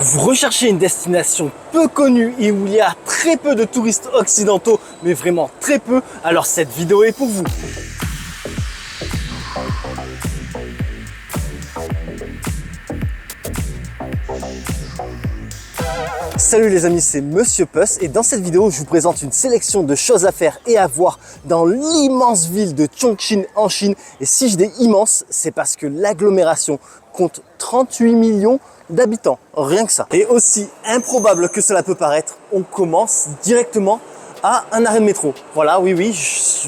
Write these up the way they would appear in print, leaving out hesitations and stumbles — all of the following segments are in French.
Vous recherchez une destination peu connue et où il y a très peu de touristes occidentaux, mais vraiment très peu, alors cette vidéo est pour vous. Salut les amis, c'est Monsieur Puss et dans cette vidéo, je vous présente une sélection de choses à faire et à voir dans l'immense ville de Chongqing en Chine. Et si je dis immense, c'est parce que l'agglomération compte 38 millions d'habitants, rien que ça. Et aussi improbable que cela peut paraître, on commence directement à un arrêt de métro. Voilà, oui,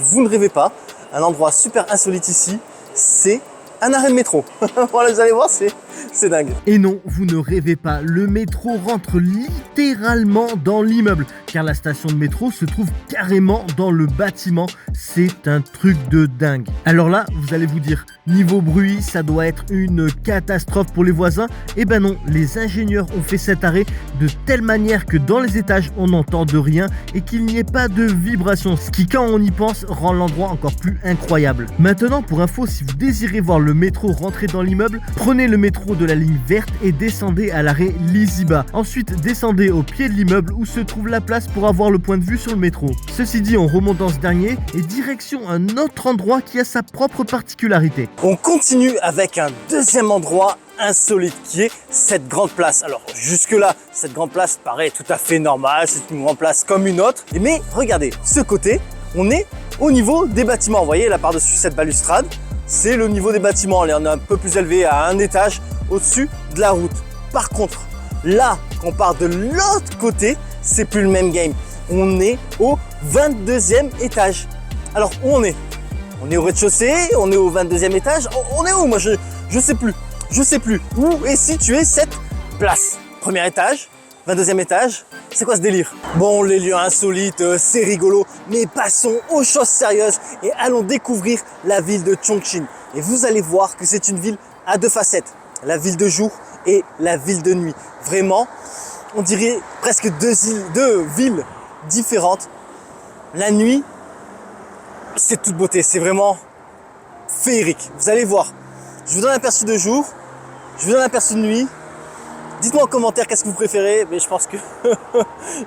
vous ne rêvez pas, un endroit super insolite ici, c'est un arrêt de métro. Voilà, vous allez voir, c'est dingue. Et non, vous ne rêvez pas, le métro rentre littéralement dans l'immeuble, car la station de métro se trouve carrément dans le bâtiment. C'est un truc de dingue. Alors là, vous allez vous dire, niveau bruit, ça doit être une catastrophe pour les voisins. Eh ben non, les ingénieurs ont fait cet arrêt de telle manière que dans les étages, on n'entend de rien et qu'il n'y ait pas de vibration, ce qui, quand on y pense, rend l'endroit encore plus incroyable. Maintenant, pour info, si vous désirez voir le métro rentrer dans l'immeuble, prenez le métro de la ligne verte et descendez à l'arrêt Liziba. Ensuite, descendez au pied de l'immeuble où se trouve la place pour avoir le point de vue sur le métro. Ceci dit, on remonte dans ce dernier et direction un autre endroit qui a sa propre particularité. On continue avec un deuxième endroit insolite qui est cette grande place. Alors jusque là, cette grande place paraît tout à fait normale, c'est une grande place comme une autre. Mais regardez, ce côté, on est au niveau des bâtiments. Vous voyez là par-dessus cette balustrade, c'est le niveau des bâtiments. On est un peu plus élevé à un étage au-dessus de la route. Par contre, là, quand on part de l'autre côté, c'est plus le même game. On est au 22e étage. Alors où on est? On est au rez-de-chaussée, on est au 22e étage. On est où? Moi, je sais plus. Je sais plus. Où est située cette place? Premier étage, 22e étage. C'est quoi ce délire? Bon, les lieux insolites, c'est rigolo, mais passons aux choses sérieuses et allons découvrir la ville de Chongqing. Et vous allez voir que c'est une ville à deux facettes. La ville de jour et la ville de nuit. Vraiment, on dirait presque deux villes différentes. La nuit, c'est toute beauté, c'est vraiment féerique. Vous allez voir. Je vous donne un aperçu de jour, je vous donne un aperçu de nuit. Dites-moi en commentaire qu'est-ce que vous préférez, mais je pense que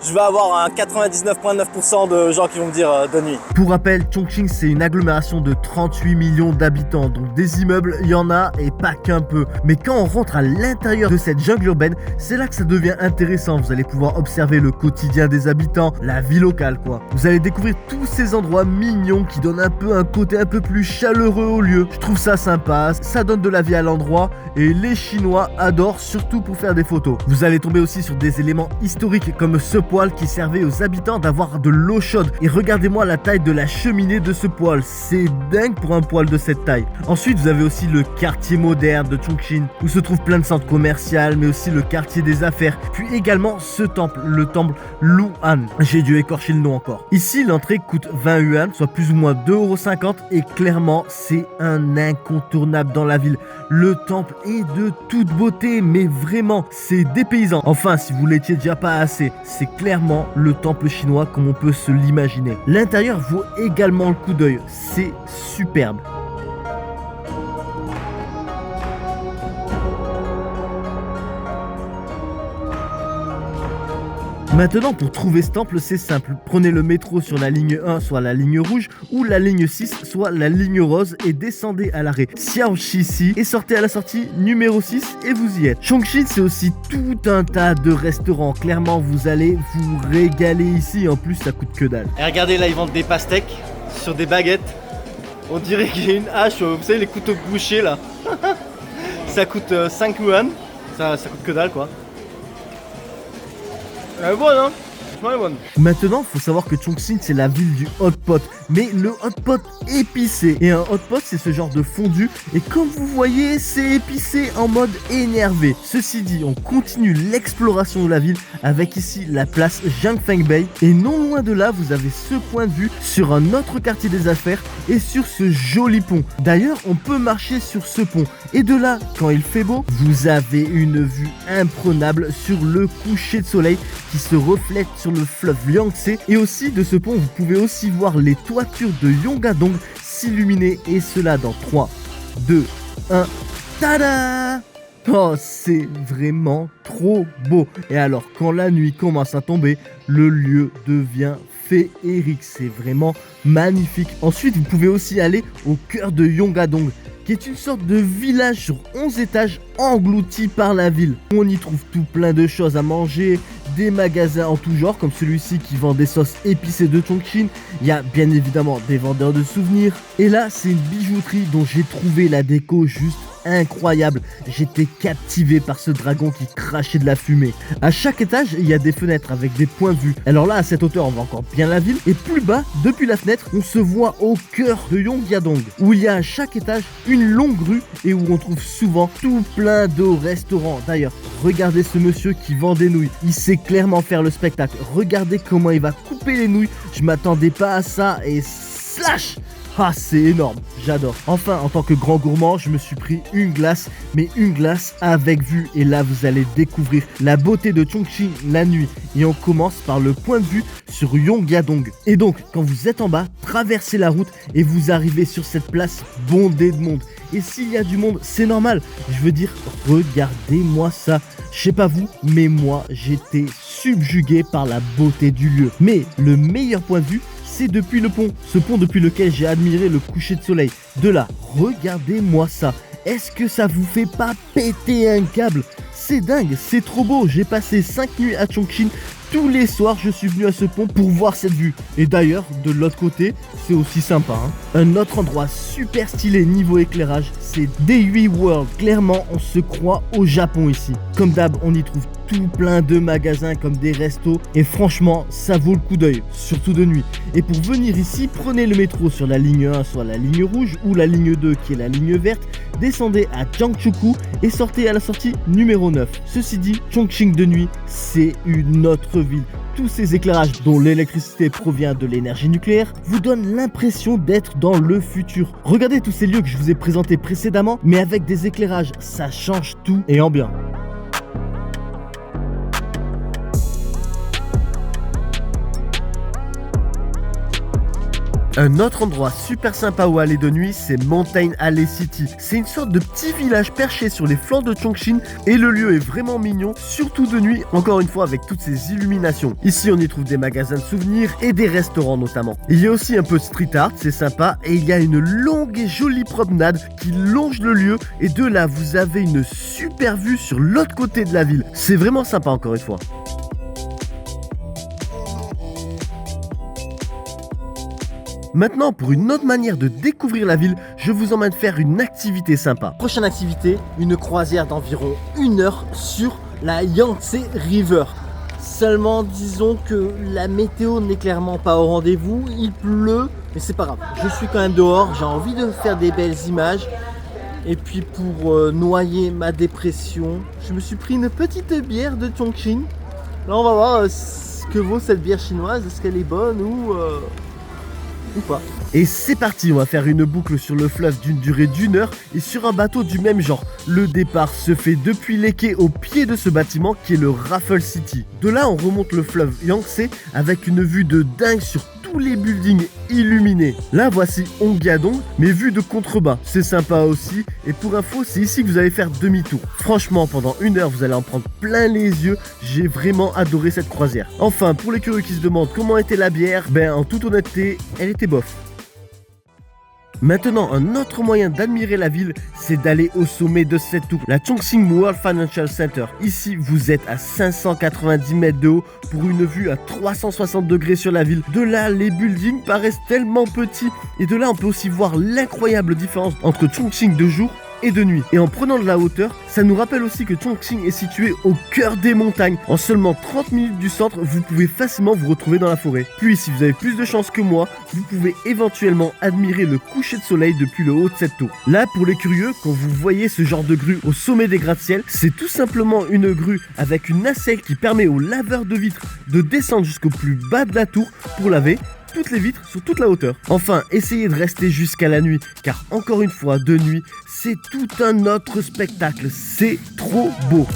je vais avoir un 99,9% de gens qui vont me dire de nuit. Pour rappel, Chongqing, c'est une agglomération de 38 millions d'habitants, donc des immeubles, il y en a et pas qu'un peu. Mais quand on rentre à l'intérieur de cette jungle urbaine, c'est là que ça devient intéressant. Vous allez pouvoir observer le quotidien des habitants, la vie locale quoi. Vous allez découvrir tous ces endroits mignons qui donnent un côté un peu plus chaleureux au lieu. Je trouve ça sympa, ça donne de la vie à l'endroit et les Chinois adorent, surtout pour faire des photos. Vous allez tomber aussi sur des éléments historiques comme ce poêle qui servait aux habitants d'avoir de l'eau chaude. Et regardez-moi la taille de la cheminée de ce poêle, c'est dingue pour un poêle de cette taille. Ensuite, vous avez aussi le quartier moderne de Chongqing où se trouvent plein de centres commerciaux, mais aussi le quartier des affaires. Puis également ce temple, le temple Lu'an. J'ai dû écorcher le nom encore. Ici, l'entrée coûte 20 yuan, soit plus ou moins 2,50 € et clairement, c'est un incontournable dans la ville. Le temple est de toute beauté, mais vraiment, c'est dépaysant. Enfin, si vous l'étiez déjà pas assez, c'est clairement le temple chinois comme on peut se l'imaginer. L'intérieur vaut également le coup d'œil, c'est superbe. Maintenant, pour trouver ce temple, c'est simple. Prenez le métro sur la ligne 1, soit la ligne rouge, ou la ligne 6, soit la ligne rose, et descendez à l'arrêt Xiaoxi et sortez à la sortie numéro 6 et vous y êtes. Chongqing, c'est aussi tout un tas de restaurants. Clairement, vous allez vous régaler ici. En plus, ça coûte que dalle. Et regardez, là, ils vendent des pastèques sur des baguettes. On dirait qu'il y a une hache, vous savez, les couteaux de boucher, là. Ça coûte 5 yuan. Ça coûte que dalle, quoi. Elle est bonne, hein? Elle est bonne. Maintenant, faut savoir que Chongqing, c'est la ville du hot pot, mais le hot pot épicé. Et un hot pot, c'est ce genre de fondu, et comme vous voyez, c'est épicé en mode énervé. Ceci dit, on continue l'exploration de la ville avec ici la place Jiangfengbei, et non loin de là, vous avez ce point de vue sur un autre quartier des affaires et sur ce joli pont. D'ailleurs, on peut marcher sur ce pont, et de là, quand il fait beau, vous avez une vue imprenable sur le coucher de soleil qui se reflète sur le fleuve Yangtze. Et aussi de ce pont, vous pouvez aussi voir les toitures de Yongadong s'illuminer, et cela dans 3, 2, 1, tada! Oh, c'est vraiment trop beau. Et alors, quand la nuit commence à tomber, le lieu devient féerique. C'est vraiment magnifique. Ensuite, vous pouvez aussi aller au cœur de Yongadong, qui est une sorte de village sur 11 étages englouti par la ville. On y trouve tout plein de choses à manger, des magasins en tout genre, comme celui-ci qui vend des sauces épicées de Chongqing. Il y a bien évidemment des vendeurs de souvenirs. Et là, c'est une bijouterie dont j'ai trouvé la déco juste incroyable. J'étais captivé par ce dragon qui crachait de la fumée. À chaque étage, il y a des fenêtres avec des points de vue. Alors là, à cette hauteur, on voit encore bien la ville. Et plus bas, depuis la fenêtre, on se voit au cœur de Yongyadong, où il y a à chaque étage une longue rue et où on trouve souvent tout plein de restaurants. D'ailleurs, regardez ce monsieur qui vend des nouilles. Il sait clairement faire le spectacle. Regardez comment il va couper les nouilles. Je m'attendais pas à ça et slash! Ah, c'est énorme, j'adore. Enfin, en tant que grand gourmand, je me suis pris une glace, mais une glace avec vue. Et là, vous allez découvrir la beauté de Chongqing la nuit. Et on commence par le point de vue sur Yongyadong. Et donc, quand vous êtes en bas, traversez la route et vous arrivez sur cette place bondée de monde. Et s'il y a du monde, c'est normal. Je veux dire, regardez-moi ça. Je sais pas vous, mais moi, j'étais subjugué par la beauté du lieu. Mais le meilleur point de vue, c'est depuis le pont, ce pont depuis lequel j'ai admiré le coucher de soleil. De là, regardez-moi ça. Est-ce que ça vous fait pas péter un câble? C'est dingue, c'est trop beau. J'ai passé 5 nuits à Chongqing. Tous les soirs, je suis venu à ce pont pour voir cette vue. Et d'ailleurs, de l'autre côté, c'est aussi sympa. Un autre endroit super stylé niveau éclairage, c'est Daehui World. Clairement, on se croit au Japon ici. Comme d'hab, on y trouve tout plein de magasins comme des restos. Et franchement, ça vaut le coup d'œil, surtout de nuit. Et pour venir ici, prenez le métro sur la ligne 1, soit la ligne rouge, ou la ligne 2 qui est la ligne verte. Descendez à Jiangchuku et sortez à la sortie numéro 9. Ceci dit, Chongqing de nuit, c'est une autre ville. Tous ces éclairages dont l'électricité provient de l'énergie nucléaire vous donnent l'impression d'être dans le futur. Regardez tous ces lieux que je vous ai présentés précédemment, mais avec des éclairages, ça change tout et en bien. Un autre endroit super sympa où aller de nuit, c'est Mountain Alley City. C'est une sorte de petit village perché sur les flancs de Chongqing et le lieu est vraiment mignon, surtout de nuit, encore une fois avec toutes ces illuminations. Ici on y trouve des magasins de souvenirs et des restaurants notamment. Il y a aussi un peu de street art, c'est sympa, et il y a une longue et jolie promenade qui longe le lieu et de là vous avez une super vue sur l'autre côté de la ville. C'est vraiment sympa encore une fois. Maintenant, pour une autre manière de découvrir la ville, je vous emmène faire une activité sympa. Prochaine activité, une croisière d'environ 1 heure sur la Yangtze River. Seulement, disons que la météo n'est clairement pas au rendez-vous, il pleut, mais c'est pas grave. Je suis quand même dehors, j'ai envie de faire des belles images. Et puis pour noyer ma dépression, je me suis pris une petite bière de Chongqing. Là, on va voir ce que vaut cette bière chinoise, est-ce qu'elle est bonne ou pas. Et c'est parti, on va faire une boucle sur le fleuve d'une durée d'1 heure et sur un bateau du même genre. Le départ se fait depuis les quais au pied de ce bâtiment qui est le Raffle City. De là, on remonte le fleuve Yangtze avec une vue de dingue sur tous les buildings illuminés. Là, voici Yongyadong, mais vue de contrebas. C'est sympa aussi. Et pour info, c'est ici que vous allez faire demi-tour. Franchement, pendant 1 heure, vous allez en prendre plein les yeux. J'ai vraiment adoré cette croisière. Enfin, pour les curieux qui se demandent comment était la bière, en toute honnêteté, elle était bof. Maintenant, un autre moyen d'admirer la ville, c'est d'aller au sommet de cette tour, la Chongqing World Financial Center. Ici, vous êtes à 590 mètres de haut pour une vue à 360 degrés sur la ville. De là, les buildings paraissent tellement petits. Et de là, on peut aussi voir l'incroyable différence entre Chongqing de jour et de nuit. Et en prenant de la hauteur, ça nous rappelle aussi que Chongqing est situé au cœur des montagnes. En seulement 30 minutes du centre, vous pouvez facilement vous retrouver dans la forêt. Puis, si vous avez plus de chance que moi, vous pouvez éventuellement admirer le coucher de soleil depuis le haut de cette tour. Là, pour les curieux, quand vous voyez ce genre de grue au sommet des gratte-ciel, c'est tout simplement une grue avec une nacelle qui permet aux laveurs de vitres de descendre jusqu'au plus bas de la tour pour laver toutes les vitres sur toute la hauteur. Enfin, essayez de rester jusqu'à la nuit, car encore une fois, de nuit, c'est tout un autre spectacle. C'est trop beau.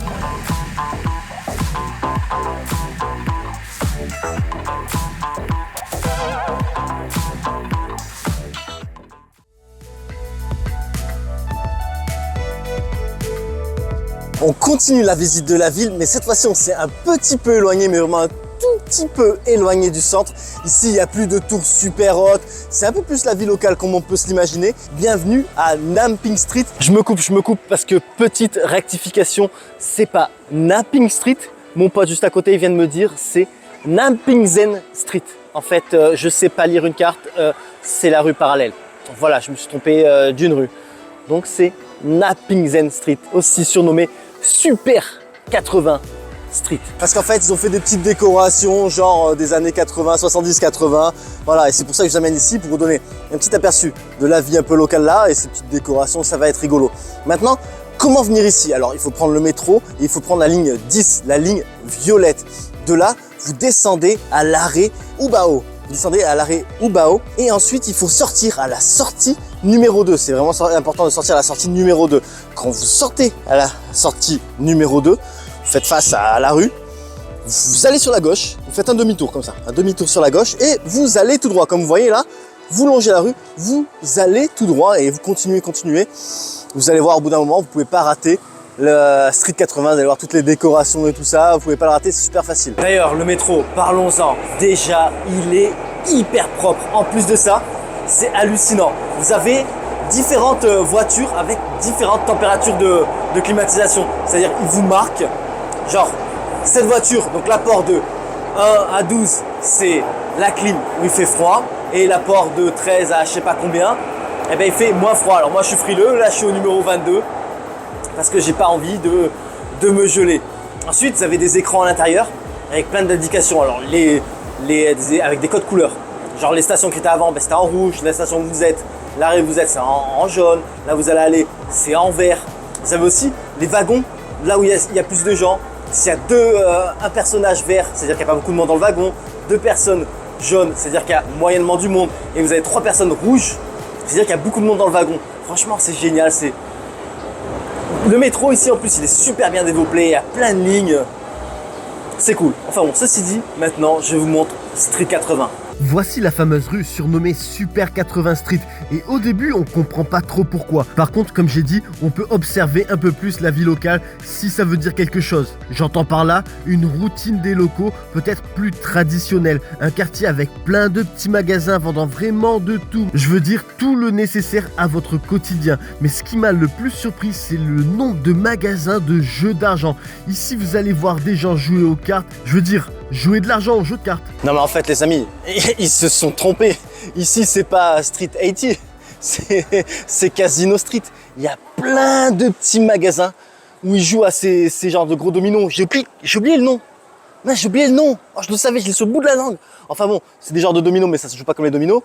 On continue la visite de la ville, mais cette fois-ci, on s'est un petit peu éloigné, mais vraiment un tout petit peu éloigné du centre. Ici, il n'y a plus de tours super hautes. C'est un peu plus la vie locale comme on peut se l'imaginer. Bienvenue à Namping Street. Je me coupe parce que petite rectification, c'est pas Namping Street. Mon pote juste à côté, il vient de me dire, c'est Nampingzen Street. En fait, je sais pas lire une carte, c'est la rue parallèle. Voilà, je me suis trompé d'une rue. Donc c'est Nampingzen Street, aussi surnommé Super 80 Street. Parce qu'en fait, ils ont fait des petites décorations, genre des années 80, 70, 80. Voilà, et c'est pour ça que je vous amène ici, pour vous donner un petit aperçu de la vie un peu locale là. Et ces petites décorations, ça va être rigolo. Maintenant, comment venir ici? Alors, il faut prendre le métro et il faut prendre la ligne 10, la ligne violette. De là, vous descendez à l'arrêt Ubao. Vous descendez à l'arrêt Ubao et ensuite, il faut sortir à la sortie numéro 2. C'est vraiment important de sortir à la sortie numéro 2. Quand vous sortez à la sortie numéro 2, vous faites face à la rue, vous allez sur la gauche, vous faites un demi-tour comme ça, un demi-tour sur la gauche et vous allez tout droit. Comme vous voyez là, vous longez la rue, vous allez tout droit et vous continuez. Vous allez voir au bout d'un moment, vous ne pouvez pas rater le Street 80, vous allez voir toutes les décorations et tout ça, vous ne pouvez pas le rater, c'est super facile. D'ailleurs, le métro, parlons-en, déjà, il est hyper propre. En plus de ça, c'est hallucinant. Vous avez différentes voitures avec différentes températures de climatisation. C'est-à-dire, ils vous marquent, genre, cette voiture, donc l'apport de 1 à 12, c'est la clim où il fait froid. Et l'apport de 13 à je sais pas combien, eh ben, il fait moins froid. Alors moi, je suis frileux, là, je suis au numéro 22. Parce que j'ai pas envie de me geler. Ensuite, vous avez des écrans à l'intérieur avec plein d'indications. Alors, avec des codes couleurs. Genre les stations qui étaient avant, ben, c'était en rouge. La station où vous êtes, l'arrêt où vous êtes, c'est en jaune. Là où vous allez aller, c'est en vert. Vous avez aussi les wagons, là où il y a plus de gens. S'il y a un personnage vert, c'est-à-dire qu'il n'y a pas beaucoup de monde dans le wagon. 2 personnes jaunes, c'est-à-dire qu'il y a moyennement du monde. Et vous avez 3 personnes rouges, c'est-à-dire qu'il y a beaucoup de monde dans le wagon. Franchement, c'est génial. Le métro ici en plus il est super bien développé, il y a plein de lignes, c'est cool. Enfin bon, ceci dit, maintenant je vous montre Street 80. Voici la fameuse rue surnommée Super 80 Street et au début on comprend pas trop pourquoi. Par contre comme j'ai dit, on peut observer un peu plus la vie locale si ça veut dire quelque chose. J'entends par là une routine des locaux peut-être plus traditionnelle, un quartier avec plein de petits magasins vendant vraiment de tout. Je veux dire tout le nécessaire à votre quotidien. Mais ce qui m'a le plus surpris c'est le nombre de magasins de jeux d'argent. Ici vous allez voir des gens jouer aux cartes, je veux dire jouer de l'argent aux jeux de cartes. Non mais en fait les amis, ils se sont trompés. Ici c'est pas Street 80, c'est Casino Street. Il y a plein de petits magasins où ils jouent à ces genres de gros dominos. J'ai oublié le nom. Non, j'ai oublié le nom. Oh, je le savais, je l'ai sur le bout de la langue. Enfin bon, c'est des genres de dominos mais ça se joue pas comme les dominos.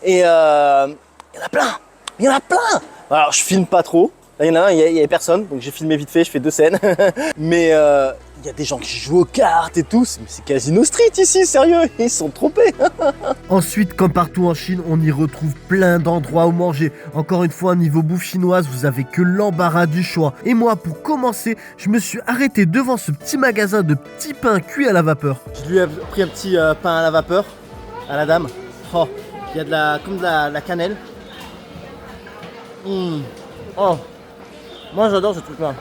Et il y en a plein. Il y en a plein. Alors je filme pas trop. Là, il y en a un, il y avait personne, donc j'ai filmé vite fait, je fais 2 scènes. Mais il y a des gens qui jouent aux cartes et tout. Mais c'est Casino Street ici, sérieux, ils sont trompés. Ensuite, comme partout en Chine, on y retrouve plein d'endroits où manger. Encore une fois, niveau bouffe chinoise, vous avez que l'embarras du choix. Et moi, pour commencer, je me suis arrêté devant ce petit magasin de petits pains cuits à la vapeur. Je lui ai pris un petit pain à la vapeur, à la dame. Oh, il y a de la cannelle. Oh. Moi j'adore ce truc là.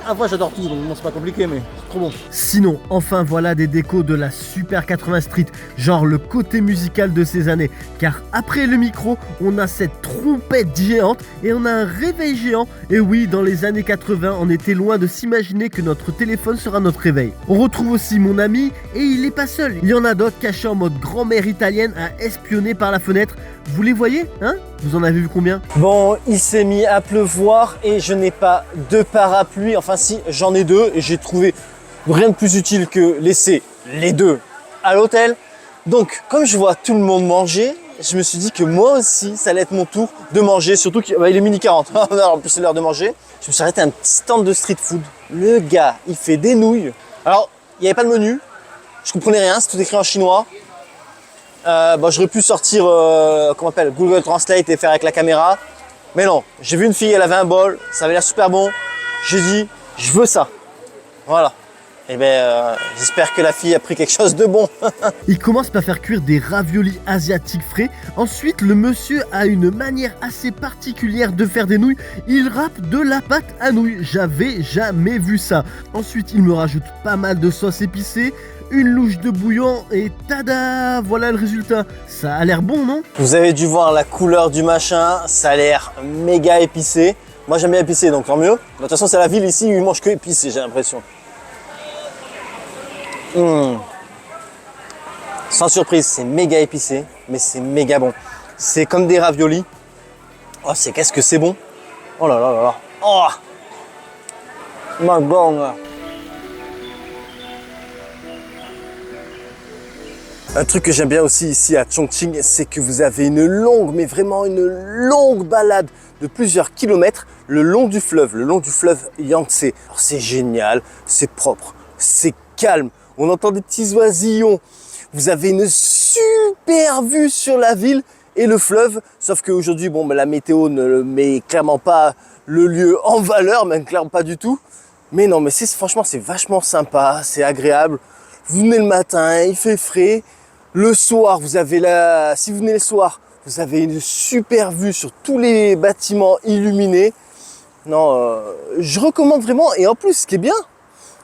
Enfin j'adore tout, donc bon, c'est pas compliqué mais c'est trop bon. Sinon, enfin voilà des décos de la Super 80 Street, genre le côté musical de ces années. Car après le micro, on a cette trompette géante et on a un réveil géant. Et oui, dans les années 80, on était loin de s'imaginer que notre téléphone sera notre réveil. On retrouve aussi mon ami et il est pas seul. Il y en a d'autres cachés en mode grand-mère italienne à espionner par la fenêtre. Vous les voyez, hein? Vous en avez vu combien? Bon, il s'est mis à pleuvoir et je n'ai pas de parapluie. Enfin si, j'en ai 2 et j'ai trouvé rien de plus utile que laisser les 2 à l'hôtel. Donc, comme je vois tout le monde manger, je me suis dit que moi aussi, ça allait être mon tour de manger. Surtout qu'il est mini 40. En plus, c'est l'heure de manger. Je me suis arrêté à un petit stand de street food. Le gars, il fait des nouilles. Alors, il n'y avait pas de menu. Je comprenais rien, c'est tout écrit en chinois. J'aurais pu sortir Google Translate et faire avec la caméra. Mais non, j'ai vu une fille, elle avait un bol, ça avait l'air super bon. J'ai dit, je veux ça. Voilà. Eh ben, j'espère que la fille a pris quelque chose de bon. Il commence par faire cuire des raviolis asiatiques frais. Ensuite, le monsieur a une manière assez particulière de faire des nouilles. Il râpe de la pâte à nouilles. J'avais jamais vu ça. Ensuite, il me rajoute pas mal de sauce épicée, une louche de bouillon et tada, voilà le résultat. Ça a l'air bon, non? Vous avez dû voir la couleur du machin, ça a l'air méga épicé. Moi j'aime bien épicé, donc tant mieux. De toute façon, c'est la ville ici où ils mangent que épicé, j'ai l'impression. Sans surprise, c'est méga épicé, mais c'est méga bon. C'est comme des raviolis. Oh, qu'est-ce que c'est bon. Oh là là là là. Oh, my God. Un truc que j'aime bien aussi ici à Chongqing, c'est que vous avez une longue, mais vraiment une longue balade de plusieurs kilomètres le long du fleuve Yangtze. Alors c'est génial, c'est propre, c'est calme, on entend des petits oisillons. Vous avez une super vue sur la ville et le fleuve, sauf qu'aujourd'hui, bon, la météo ne met clairement pas le lieu en valeur, même clairement pas du tout. Mais non, mais franchement, c'est vachement sympa, c'est agréable. Vous venez le matin, il fait frais. Le soir, si vous venez le soir, vous avez une super vue sur tous les bâtiments illuminés. Non, je recommande vraiment. Et en plus, ce qui est bien,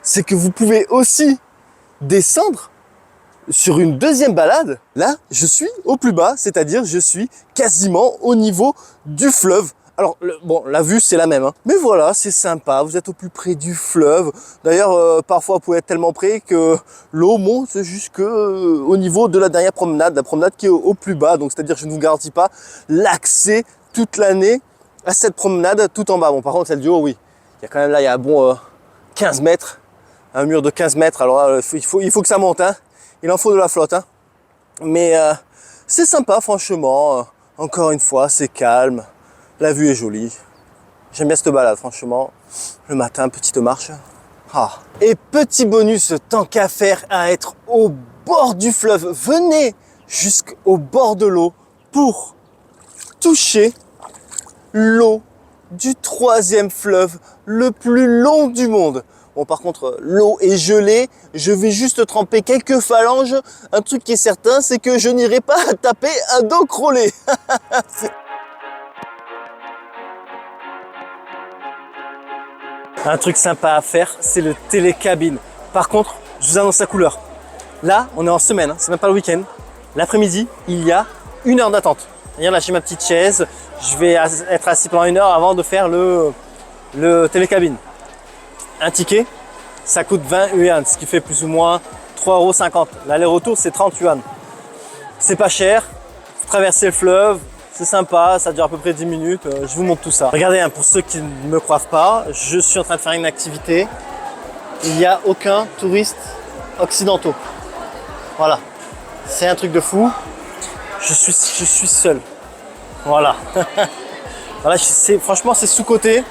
c'est que vous pouvez aussi descendre sur une deuxième balade. Là, je suis au plus bas, c'est-à-dire je suis quasiment au niveau du fleuve. Alors, bon, la vue, c'est la même, hein. Mais voilà, c'est sympa, vous êtes au plus près du fleuve. D'ailleurs, parfois, vous pouvez être tellement près que l'eau monte jusqu'au niveau de la dernière promenade, la promenade qui est au plus bas. Donc, c'est-à-dire, je ne vous garantis pas l'accès toute l'année à cette promenade tout en bas. Bon, par contre, celle du haut, oui. Il y a quand même là, il y a un bon 15 mètres, un mur de 15 mètres. Alors là, il faut que ça monte, hein. Il en faut de la flotte, hein. Mais c'est sympa, franchement. Encore une fois, c'est calme. La vue est jolie. J'aime bien cette balade, franchement. Le matin, petite marche. Ah. Et petit bonus, tant qu'à faire à être au bord du fleuve, venez jusqu'au bord de l'eau pour toucher l'eau du troisième fleuve le plus long du monde. Bon, par contre, l'eau est gelée. Je vais juste tremper quelques phalanges. Un truc qui est certain, c'est que je n'irai pas taper un dos crawlé. Un truc sympa à faire, c'est le télécabine. Par contre, je vous annonce la couleur. Là, on est en semaine, hein, c'est même pas le week-end. L'après-midi, il y a 1 heure d'attente. Regarde, là, j'ai ma petite chaise. Je vais être assis pendant 1 heure avant de faire le télécabine. Un ticket, ça coûte 20 yuan, ce qui fait plus ou moins 3,50 €. L'aller-retour, c'est 30 yuan. C'est pas cher. Vous traversez le fleuve. C'est sympa, ça dure à peu près 10 minutes, je vous montre tout ça. Regardez, hein, pour ceux qui ne me croient pas, je suis en train de faire une activité. Il n'y a aucun touriste occidentaux. Voilà, c'est un truc de fou. Je suis seul. Voilà. Voilà, franchement, c'est sous-coté.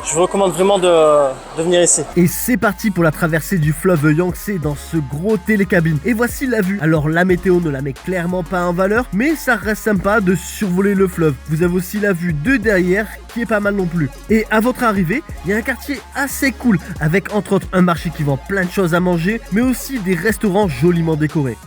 Je vous recommande vraiment de venir ici. Et c'est parti pour la traversée du fleuve Yangtze dans ce gros télécabine. Et voici la vue. Alors la météo ne la met clairement pas en valeur, mais ça reste sympa de survoler le fleuve. Vous avez aussi la vue de derrière qui est pas mal non plus. Et à votre arrivée, il y a un quartier assez cool avec entre autres un marché qui vend plein de choses à manger, mais aussi des restaurants joliment décorés.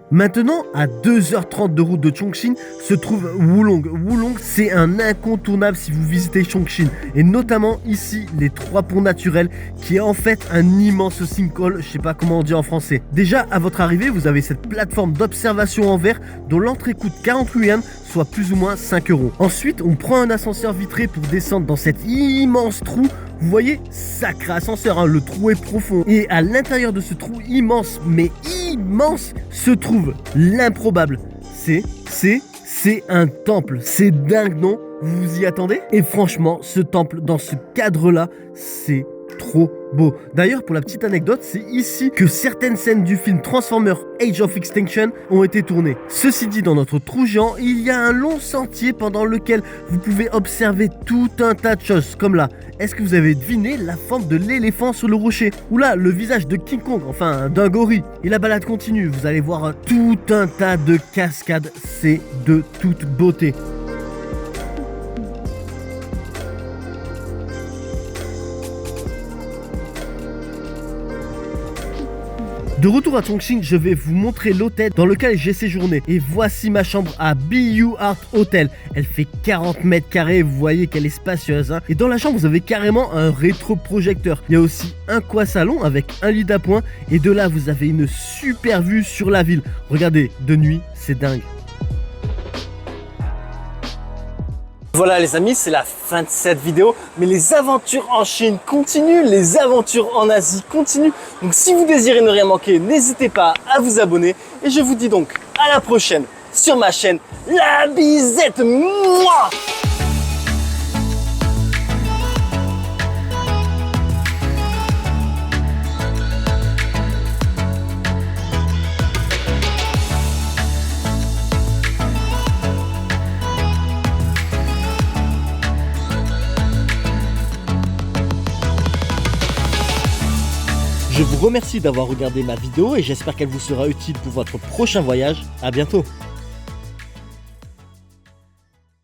Maintenant, à 2h30 de route de Chongqing, se trouve Wulong. Wulong, c'est un incontournable si vous visitez Chongqing. Et notamment ici, les 3 ponts naturels, qui est en fait un immense sinkhole, je sais pas comment on dit en français. Déjà, à votre arrivée, vous avez cette plateforme d'observation en verre dont l'entrée coûte 48 yuan, soit plus ou moins 5 €. Ensuite, on prend un ascenseur vitré pour descendre dans cet immense trou. Vous voyez, sacré ascenseur, hein, le trou est profond. Et à l'intérieur de ce trou immense, mais immense, se trouve l'improbable. C'est un temple. C'est dingue, non? Vous vous y attendez? Et franchement, ce temple, dans ce cadre-là, c'est trop beau. D'ailleurs, pour la petite anecdote, c'est ici que certaines scènes du film Transformers Age of Extinction ont été tournées. Ceci dit, dans notre trou géant, il y a un long sentier pendant lequel vous pouvez observer tout un tas de choses, comme là. Est-ce que vous avez deviné la forme de l'éléphant sur le rocher? Ou là, le visage de King Kong, enfin d'un gorille. Et la balade continue, vous allez voir tout un tas de cascades, c'est de toute beauté. De retour à Chongqing, je vais vous montrer l'hôtel dans lequel j'ai séjourné. Et voici ma chambre à BU Art Hotel. Elle fait 40 mètres carrés, vous voyez qu'elle est spacieuse, hein. Et dans la chambre, vous avez carrément un rétroprojecteur. Il y a aussi un coin salon avec un lit d'appoint. Et de là, vous avez une super vue sur la ville. Regardez, de nuit, c'est dingue. Voilà les amis, c'est la fin de cette vidéo, mais les aventures en Chine continuent, les aventures en Asie continuent. Donc si vous désirez ne rien manquer, n'hésitez pas à vous abonner. Et je vous dis donc à la prochaine sur ma chaîne La Bisette. Mouah. Je vous remercie d'avoir regardé ma vidéo et j'espère qu'elle vous sera utile pour votre prochain voyage. À bientôt.